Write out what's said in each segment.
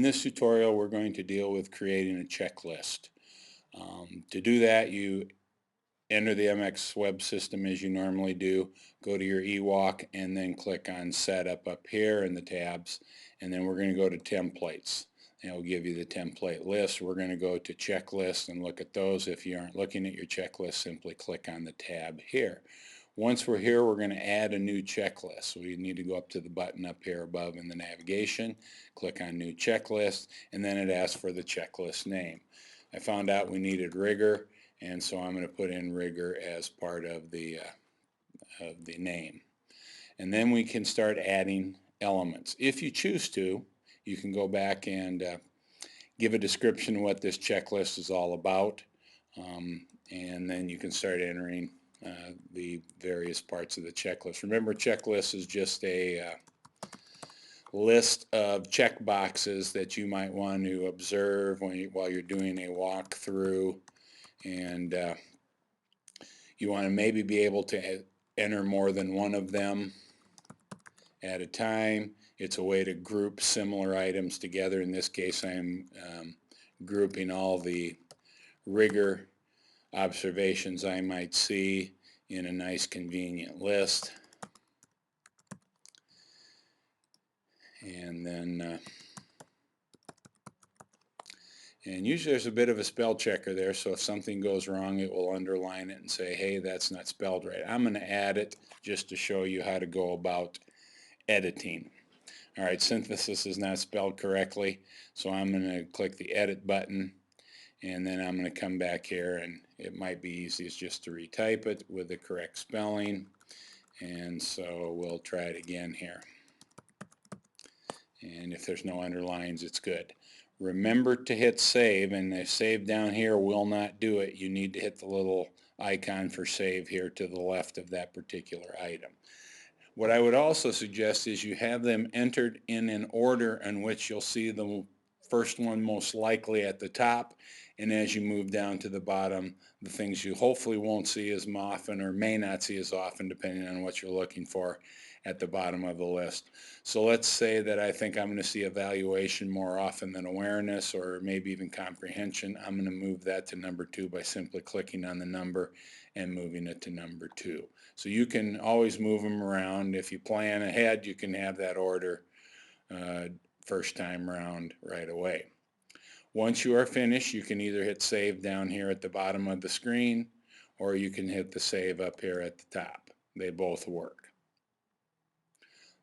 In this tutorial, we're going to deal with creating a checklist. To do that, you enter the MX web system as you normally do, go to your eWalk, and then click on Setup up here in the tabs, and then we're going to go to Templates. And it'll give you the template list. We're going to go to Checklist and look at those. If you aren't looking at your checklist, simply click on the tab here. Once we're here, we're going to add a new checklist. So we need to go up to the button up here above in the navigation, click on New Checklist, and then it asks for the checklist name. I found out we needed rigor, and so I'm going to put in rigor as part of the name. And then we can start adding elements. If you choose to, you can go back and give a description of what this checklist is all about, and then you can start entering the various parts of the checklist. Remember, checklist is just a list of check boxes that you might want to observe while you're doing a walkthrough, and you want to maybe be able to enter more than one of them at a time. It's a way to group similar items together. In this case, I'm grouping all the rigor observations I might see in a nice convenient list. And then and usually there's a bit of a spell checker there, so if something goes wrong, it will underline it and say, hey, that's not spelled right. I'm going to add it just to show you how to go about editing. All right, synthesis is not spelled correctly, so I'm going to click the edit button, and then I'm going to come back here, and it might be easiest just to retype it with the correct spelling. And so we'll try it again here. And if there's no underlines, it's good. Remember to hit save, and the save down here will not do it. You need to hit the little icon for save here to the left of that particular item. What I would also suggest is you have them entered in an order in which you'll see the first one most likely at the top, and as you move down to the bottom, the things you hopefully won't see as often or may not see as often depending on what you're looking for at the bottom of the list. So let's say that I think I'm going to see evaluation more often than awareness, or maybe even comprehension. I'm going to move that to number 2 by simply clicking on the number and moving it to number 2. So you can always move them around. If you plan ahead, you can have that order first time round right away. Once you are finished, you can either hit save down here at the bottom of the screen, or you can hit the save up here at the top. They both work.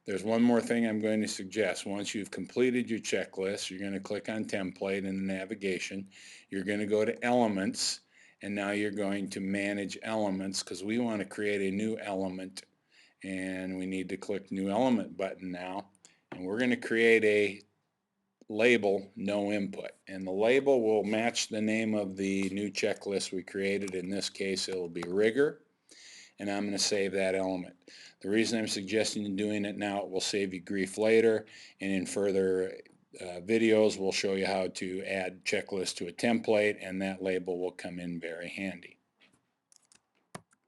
There's one more thing I'm going to suggest. Once you've completed your checklist, you're going to click on template in the navigation. You're going to go to elements, and now you're going to manage elements, because we want to create a new element, and we need to click new element button now, and we're going to create a label no input, and the label will match the name of the new checklist we created. In this case, it'll be rigor, and I'm going to save that element. The reason I'm suggesting doing it now, it will save you grief later, and in further videos we'll show you how to add checklists to a template, and that label will come in very handy.